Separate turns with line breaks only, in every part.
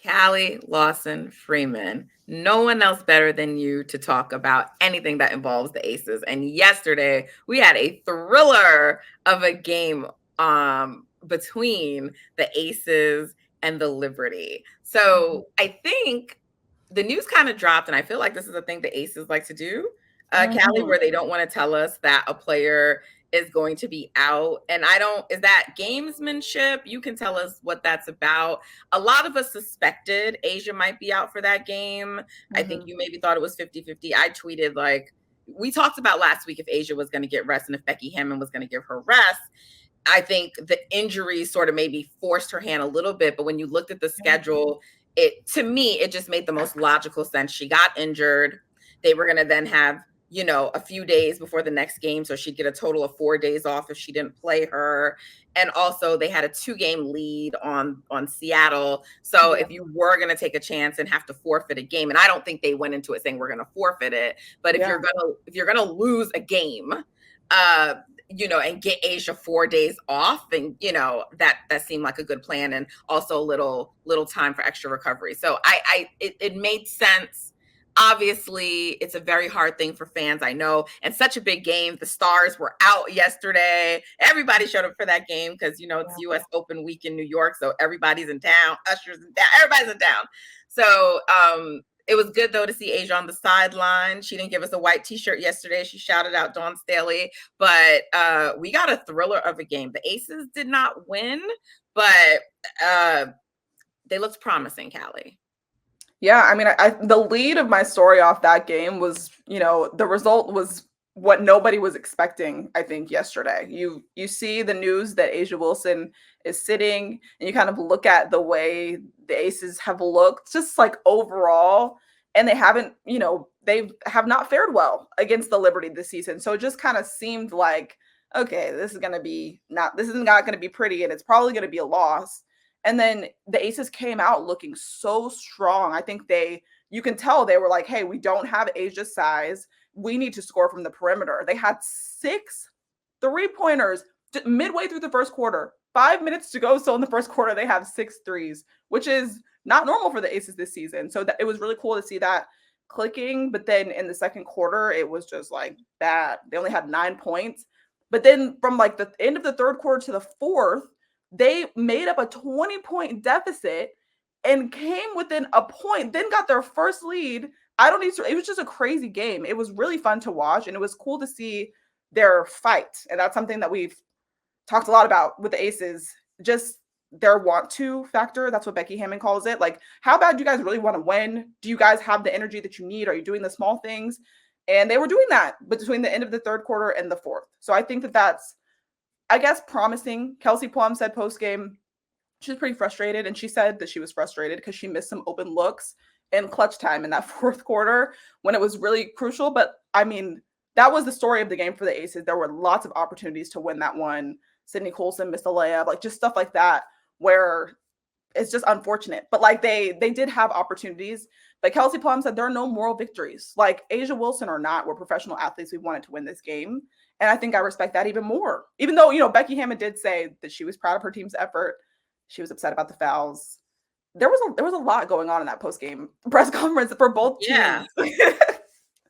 Callie, Lawson, Freeman. No one else better than you to talk about anything that involves the Aces. And yesterday we had a thriller of a game between the Aces and the Liberty. So I think the news kind of dropped, and I feel like this is a thing the Aces like to do, Callie,
Mhm.
where they don't want to tell us that a player is going to be out. And I don't, is that gamesmanship? You can tell us what that's about. A lot of us suspected Asia might be out for that game. I think
Mhm.
you maybe thought it was 50-50. I tweeted like, we talked about last week if Asia was going to get rest and if Becky Hammond was going to give her rest. I think the injury sort of maybe forced her hand a little bit, but when you looked at the
Yeah.
schedule, it to me it just made the most logical sense. She got injured. They were going to then have, a few days before the next game, so she'd get a total of 4 days off if she didn't play her. And also they had a 2-game lead on Seattle. So
Yeah.
if you were going to take a chance and have to forfeit a game, and I don't think they went into it saying we're going to forfeit it, but if
Yeah.
you're going to lose a game, uh and get Asia 4 days off, and that seemed like a good plan, and also a little time for extra recovery. So it made sense. Obviously, it's a very hard thing for fans, I know, and such a big game. The stars were out yesterday. Everybody showed up for that game because it's
Yeah.
US Open week in New York, so everybody's in town. Usher's in town. Everybody's in town. So it was good though to see Asia on the sideline. She didn't give us a white T-shirt yesterday. She shouted out Dawn Staley, but we got a thriller of a game. The Aces did not win, but they looked promising, Callie.
Yeah, I mean, the lead of my story off that game was, the result was what nobody was expecting, I think, yesterday. You see the news that Asia Wilson is sitting, and you kind of look at the way the Aces have looked, just like overall, and they have not fared well against the Liberty this season. So it just kind of seemed like, okay, this is not gonna be pretty, and it's probably gonna be a loss. And then the Aces came out looking so strong. I think you can tell they were like, hey, we don't have Asia's size. We need to score from the perimeter. They had 6 3-pointers midway through the first quarter. 5 minutes to go. So in the first quarter, they have 6 threes, which is not normal for the Aces this season. So it was really cool to see that clicking. But then in the second quarter, it was just like bad. They only had 9 points. But then from like the end of the third quarter to the fourth, they made up a 20-point deficit and came within a point, then got their first lead. It was just a crazy game. It was really fun to watch, and it was cool to see their fight. And that's something that we've talked a lot about with the Aces, just their want to factor. That's what Becky Hammond calls it. Like, how bad do you guys really want to win? Do you guys have the energy that you need? Are you doing the small things? And they were doing that between the end of the third quarter and the fourth. So I think that that's, I guess, promising. Kelsey Plum said post game she was pretty frustrated, and she said that she was frustrated because she missed some open looks in clutch time in that fourth quarter when it was really crucial. But I mean, that was the story of the game for the Aces. There were lots of opportunities to win that one. Sydney Colson missed a layup, like just stuff like that, where it's just unfortunate. But like they did have opportunities. But Kelsey Plum said there are no moral victories. Like Asia Wilson or not, we're professional athletes. We wanted to win this game. And I think I respect that even more. Even though, Becky Hammond did say that she was proud of her team's effort. She was upset about the fouls. There was a lot going on in that post game press conference for both
Yeah.
teams.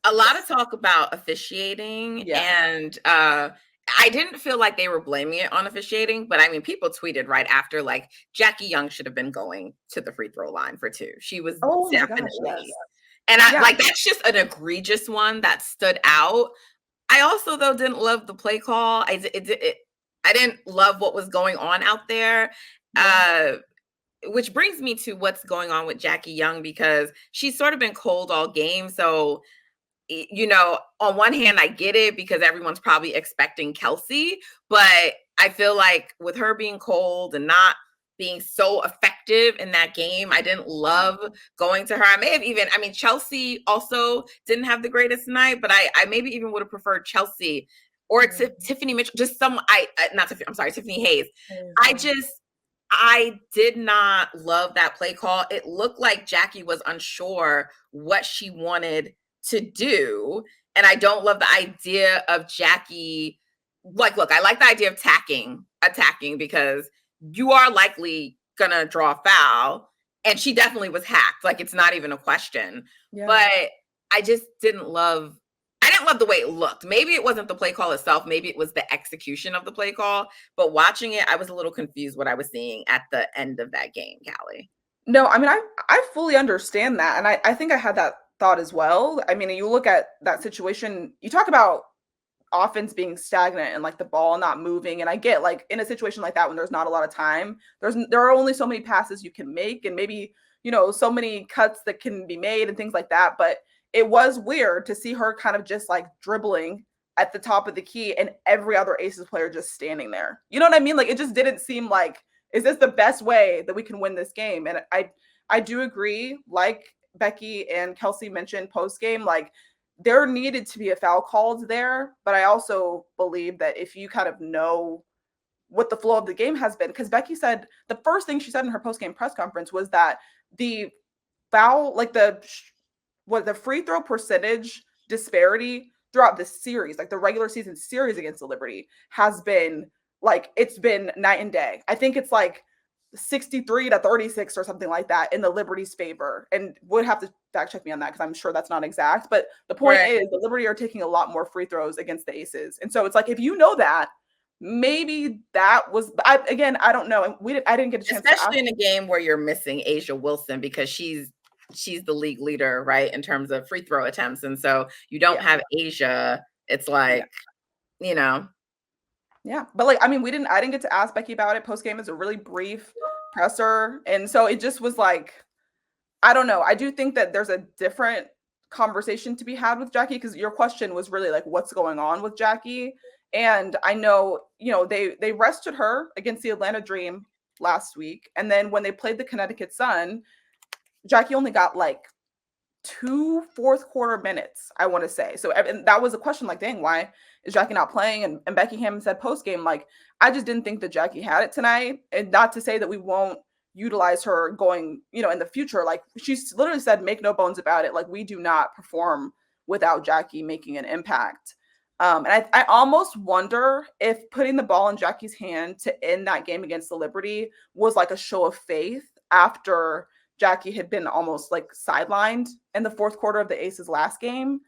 A lot of talk about officiating,
Yeah.
and I didn't feel like they were blaming it on officiating, but I mean, people tweeted right after, like, Jackie Young should have been going to the free throw line for 2. She was
Oh my gosh, yes.
definitely, and I
Yeah.
like, that's just an egregious one that stood out. I also, though, didn't love the play call. I didn't love what was going on out there.
Yeah.
Which brings me to what's going on with Jackie Young, because she's sort of been cold all game. So on one hand, I get it because everyone's probably expecting Kelsey, but I feel like with her being cold and not being so effective in that game, I didn't love going to her. I mean, Chelsea also didn't have the greatest night, but I maybe even would have preferred Chelsea or Tiffany Mitchell, just not Tiffany, I'm sorry, Tiffany Hayes. I did not love that play call. It looked like Jackie was unsure what she wanted to do. And I don't love the idea of Jackie. Like, look, I like the idea of attacking, because you are likely gonna draw a foul. and she definitely was hacked. Like, it's not even a question.
Yeah.
But I just didn't love. I didn't love the way it looked. Maybe it wasn't the play call itself. Maybe it was the execution of the play call. But watching it, I was a little confused what I was seeing at the end of that game, Callie.
No, I mean, I fully understand that. And I think I had that thought as well. I mean, you look at that situation, you talk about offense being stagnant and like the ball not moving. And I get like in a situation like that when there's not a lot of time, there are only so many passes you can make and maybe, so many cuts that can be made and things like that. But it was weird to see her kind of just like dribbling at the top of the key and every other Aces player just standing there. You know what I mean? Like it just didn't seem like, is this the best way that we can win this game? And I do agree, like Becky and Kelsey mentioned post game, like there needed to be a foul called there, but I also believe that if you kind of know what the flow of the game has been, because Becky said the first thing she said in her post game press conference was that the foul, like the free throw percentage disparity throughout the series, like the regular season series against the Liberty, has been like it's been night and day. I think it's like 63 to 36 or something like that in the Liberty's favor, and would have to fact check me on that because I'm sure that's not exact. But the point
Right.
is, the Liberty are taking a lot more free throws against the Aces, and so it's like if you know that, maybe that was. I don't know. I didn't get a chance to ask.
Especially in a game where you're missing Asia Wilson because she's the league leader, right, in terms of free throw attempts. And so you don't
Yeah,
have Asia. It's
yeah,
like, you know,
yeah. But like, I mean, I didn't get to ask Becky about it post game. It's a really brief presser, and so it just was like I don't know. I do think that there's a different conversation to be had with Jackie because your question was really like, what's going on with Jackie? And I know, they rested her against the Atlanta Dream last week. And then when they played the Connecticut Sun, Jackie only got like two fourth quarter minutes, I want to say. So and that was a question like, dang, why is Jackie not playing? And Becky Hammond said post game, like, I just didn't think that Jackie had it tonight. And not to say that we won't utilize her going, in the future. Like she's literally said, make no bones about it. Like we do not perform without Jackie making an impact. And I almost wonder if putting the ball in Jackie's hand to end that game against the Liberty was like a show of faith after Jackie had been almost like sidelined in the fourth quarter of the Aces last game.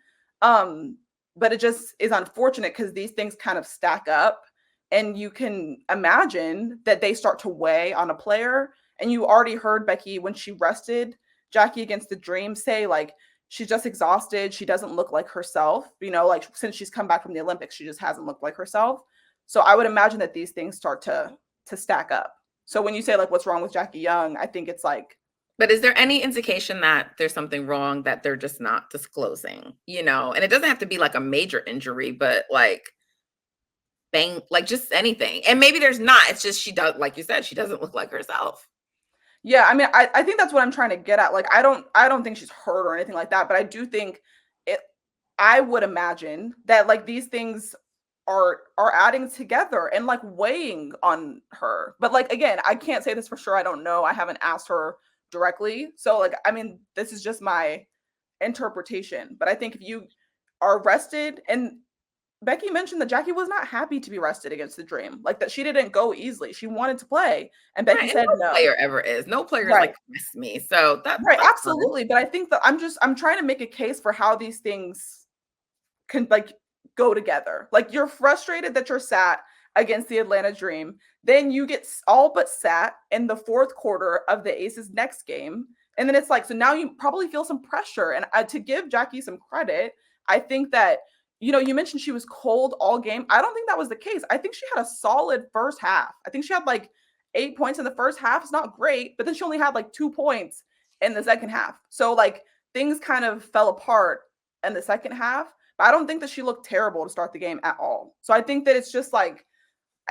But it just is unfortunate because these things kind of stack up and you can imagine that they start to weigh on a player. And you already heard Becky when she rested Jackie against the Dream say like, she's just exhausted. She doesn't look like herself, like since she's come back from the Olympics, she just hasn't looked like herself. So I would imagine that these things start to stack up. So when you say like, what's wrong with Jackie Young, I think it's like,
but is there any indication that there's something wrong that they're just not disclosing, And it doesn't have to be like a major injury, but like bang, like just anything. And maybe there's not. It's just she does, like you said, she doesn't look like herself.
yeah, I mean, I think that's what I'm trying to get at. Like, I don't think she's hurt or anything like that, but I do think it. I would imagine that like these things are adding together and like weighing on her. But like again, I can't say this for sure. I don't know. I haven't asked her directly, so like I mean, this is just my interpretation. But I think if you are rested, and Becky mentioned that Jackie was not happy to be rested against the Dream, like that she didn't go easily. She wanted to play, and Becky
Right. And
said
no
no.
player ever is. No player is
Right.
like miss me. So
Right,
that's fine.
absolutely, but I think that I'm trying to make a case for how these things can, like, go together. Like, you're frustrated that you're sat against the Atlanta Dream, then you get all but sat in the fourth quarter of the Aces next game, and then it's like, so now you probably feel some pressure, and, to give Jackie some credit, I think that, you mentioned she was cold all game. I don't think that was the case. I think she had a solid first half. I think she had, like, 8 points in the first half. It's not great, but then she only had, like, 2 points in the second half. So, like, things kind of fell apart in the second half. But I don't think that she looked terrible to start the game at all. So I think that it's just like,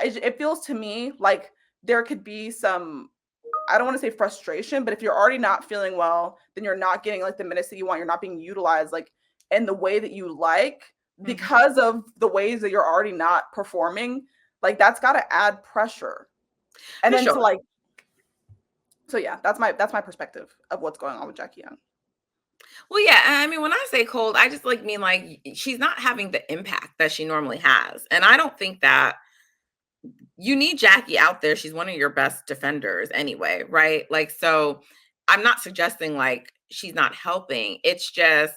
it feels to me like there could be some, I don't want to say frustration, but if you're already not feeling well, then you're not getting like the minutes that you want. You're not being utilized like in the way that you like
Mhm.
because of the ways that you're already not performing. Like that's got to add pressure. And
For
then to
sure.
like, so yeah, that's my perspective of what's going on with Jackie Young.
Well, yeah. I mean, when I say cold, I just like mean like she's not having the impact that she normally has. And I don't think that you need Jackie out there. She's one of your best defenders anyway, right? Like, so I'm not suggesting like she's not helping. It's just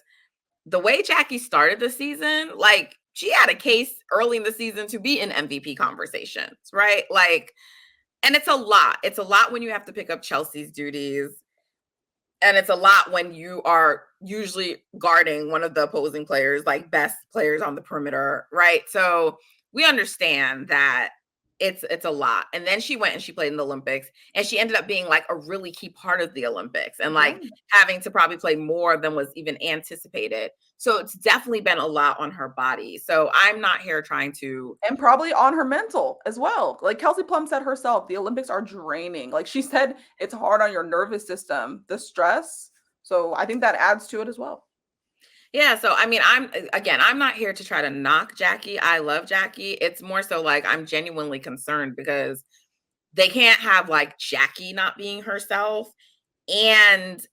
the way Jackie started the season, like she had a case early in the season to be in MVP conversations, right? Like, and it's a lot. It's a lot when you have to pick up Chelsea's duties. And it's a lot when you are usually guarding one of the opposing players, like best players on the perimeter, right? So we understand that it's a lot. And then she went and she played in the Olympics, and she ended up being like a really key part of the Olympics, and
Yeah.
like having to probably play more than was even anticipated. So it's definitely been a lot on her body. So I'm not here trying to.
And probably on her mental as well. Like Kelsey Plum said herself, the Olympics are draining. Like she said, it's hard on your nervous system, the stress. So I think that adds to it as well.
Yeah, so I mean, I'm not here to try to knock Jackie. I love Jackie. It's more so like I'm genuinely concerned because they can't have like Jackie not being herself and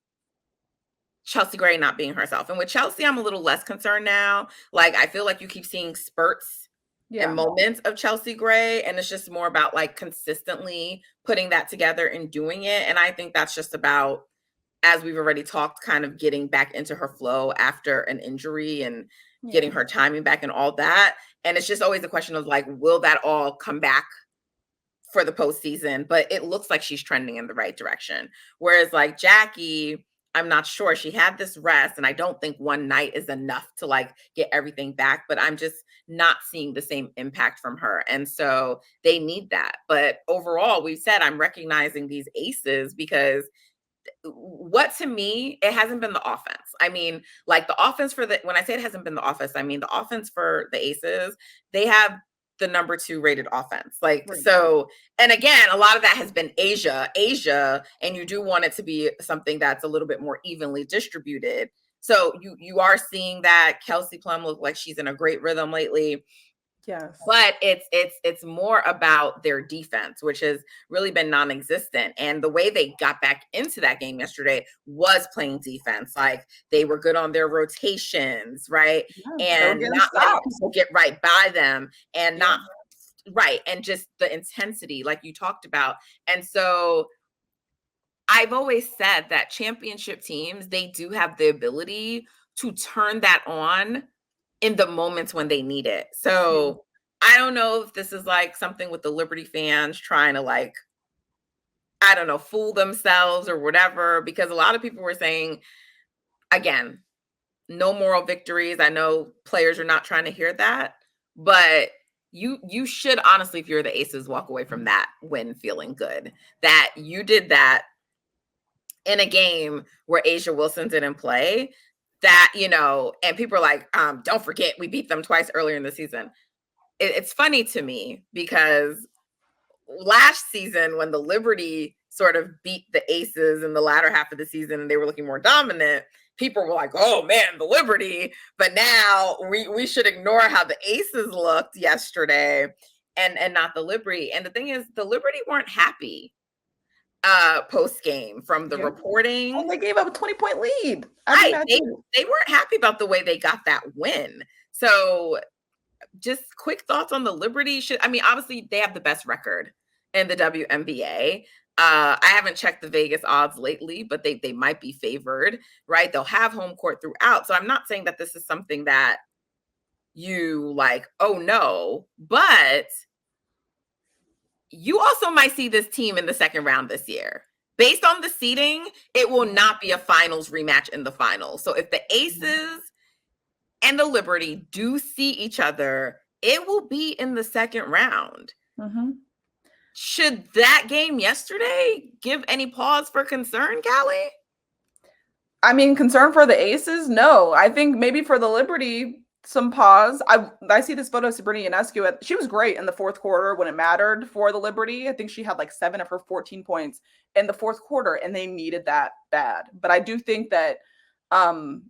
Chelsea Gray not being herself. And with Chelsea, I'm a little less concerned now. Like I feel like you keep seeing spurts and
Yeah.
moments of Chelsea Gray, and it's just more about like consistently putting that together and doing it. And I think that's just about, as we've already talked, kind of getting back into her flow after an injury and getting
Yeah.
her timing back and all that. And it's just always a question of like, will that all come back for the postseason? But it looks like she's trending in the right direction. Whereas like Jackie, I'm not sure. She had this rest, and I don't think one night is enough to like get everything back, but I'm just not seeing the same impact from her. And so they need that. But overall, we've said I'm recognizing these aces because what to me, it hasn't been the offense. I mean, like the offense for the, when I say it hasn't been the offense, I mean the offense for the Aces, they have the number 2 rated offense. Like,
Right.
so, and again, a lot of that has been Asia, and you do want it to be something that's a little bit more evenly distributed. So you are seeing that Kelsey Plum look like she's in a great rhythm lately.
Yes.
But it's more about their defense, which has really been non-existent. And the way they got back into that game yesterday was playing defense. Like they were good on their rotations, right?
Yeah. They were
And
getting
not letting
stops.
people get right by them, and
Yeah.
not right, and just the intensity, like you talked about. And so I've always said that championship teams, they do have the ability to turn that on in the moments when they need it.
Yeah.
So I don't know if this is like something with the Liberty fans trying to like, I don't know, fool themselves or whatever, because a lot of people were saying, again, no moral victories. I know players are not trying to hear that, but you should honestly, if you're the Aces, walk away from that win feeling good that you did that in a game where Asia Wilson didn't play. That, you know, and people are like, don't forget we beat them twice earlier in the season. It's funny to me because last season when the Liberty sort of beat the Aces in the latter half of the season and they were looking more dominant, people were like, oh man, the Liberty. But now we should ignore how the Aces looked yesterday and not the Liberty. And the thing is, the Liberty weren't happy post game from the
Yeah.
reporting.
And they gave up a 20-point lead. I think
Right.
that too.
They weren't happy about the way they got that win. So just quick thoughts on the Liberty. I mean, obviously they have the best record in the WNBA. I haven't checked the Vegas odds lately, but they might be favored, right? They'll have home court throughout. So I'm not saying that this is something that you like, oh no, but you also might see this team in the second round this year. Based on the seeding, it will not be a finals rematch in the finals. So if the Aces and the Liberty do see each other, it will be in the second round.
Mm-hmm.
Should that game yesterday give any pause for concern, Callie?
I mean, concern for the Aces? No. I think maybe for the Liberty, some pause. I see this photo of Sabrina Ionescu. She was great in the fourth quarter when it mattered for the Liberty. I think she had like 7 of her 14 points in the fourth quarter, and they needed that bad. But I do think that, and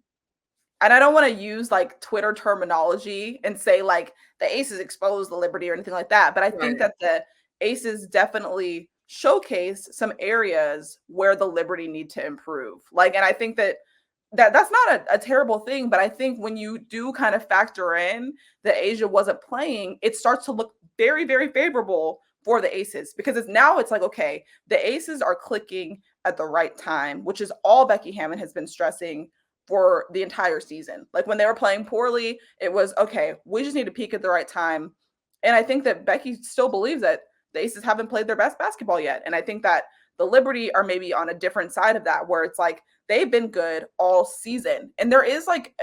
I don't want to use like Twitter terminology and say like the Aces exposed the Liberty or anything like that. But I think that the Aces definitely showcase some areas where the Liberty need to improve. Like, and I think that's not a terrible thing, but I think when you do kind of factor in that Asia wasn't playing, it starts to look very, very favorable for the Aces because it's like, okay, the Aces are clicking at the right time, which is all Becky Hammon has been stressing for the entire season. Like when they were playing poorly, it was okay, we just need to peak at the right time. And I think that Becky still believes that the Aces haven't played their best basketball yet. And I think that the Liberty are maybe on a different side of that, where it's like they've been good all season. And there is like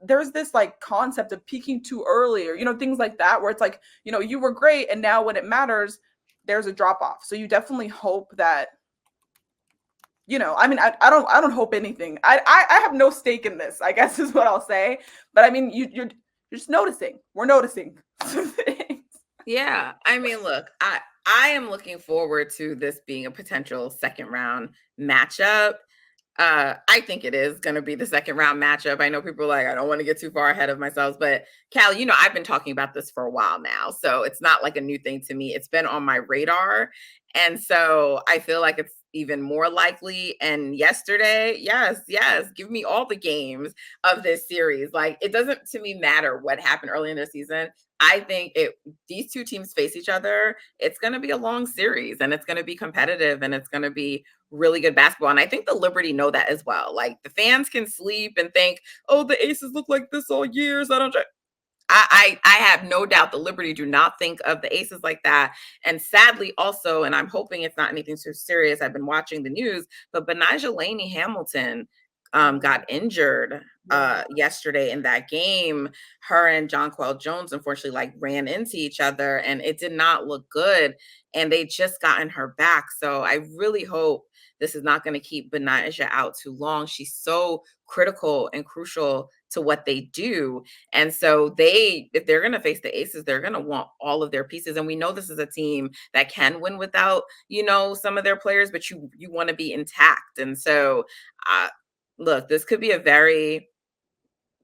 there's this like concept of peaking too early, or things like that, where it's like, you were great and now when it matters, there's a drop off. So you definitely hope that, I mean, I don't hope anything. I have no stake in this, I guess is what I'll say. But I mean, you're just noticing. We're noticing some things.
Yeah. I mean, look, I am looking forward to this being a potential second round matchup. I think it is going to be the second round matchup. I know people are like, I don't want to get too far ahead of myself, but Callie, I've been talking about this for a while now. So it's not like a new thing to me. It's been on my radar. And so I feel like it's even more likely. And yesterday, yes, give me all the games of this series. Like, it doesn't to me matter what happened early in the season. I think these two teams face each other, it's going to be a long series and it's going to be competitive and it's going to be really good basketball. And I think the Liberty know that as well. Like, the fans can sleep and think, oh, the Aces look like this all years. I have no doubt the Liberty do not think of the Aces like that. And sadly also, and I'm hoping it's not anything too serious, I've been watching the news, but Benijah Laney Hamilton got injured yesterday in that game. Her and Jonquel Jones unfortunately like ran into each other and it did not look good. And they just gotten her back. So I really hope this is not going to keep Benijah out too long. She's so critical and crucial to what they do. And so if they're going to face the Aces, they're going to want all of their pieces. And we know this is a team that can win without, some of their players, but you want to be intact. And so, look, this could be a very,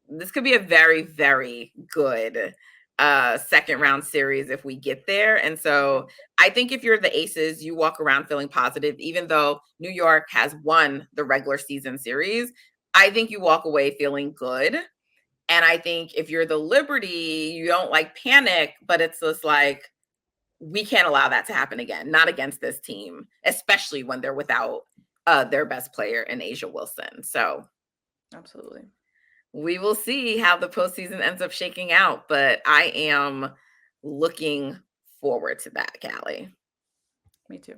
very good second round series if we get there. And so I think if you're the Aces, you walk around feeling positive, even though New York has won the regular season series. I think you walk away feeling good. And I think if you're the Liberty, you don't like panic, but it's just like, we can't allow that to happen again, not against this team, especially when they're without their best player in Asia Wilson. So
Absolutely.
We will see how the postseason ends up shaking out, but I am looking forward to that, Callie.
Me too.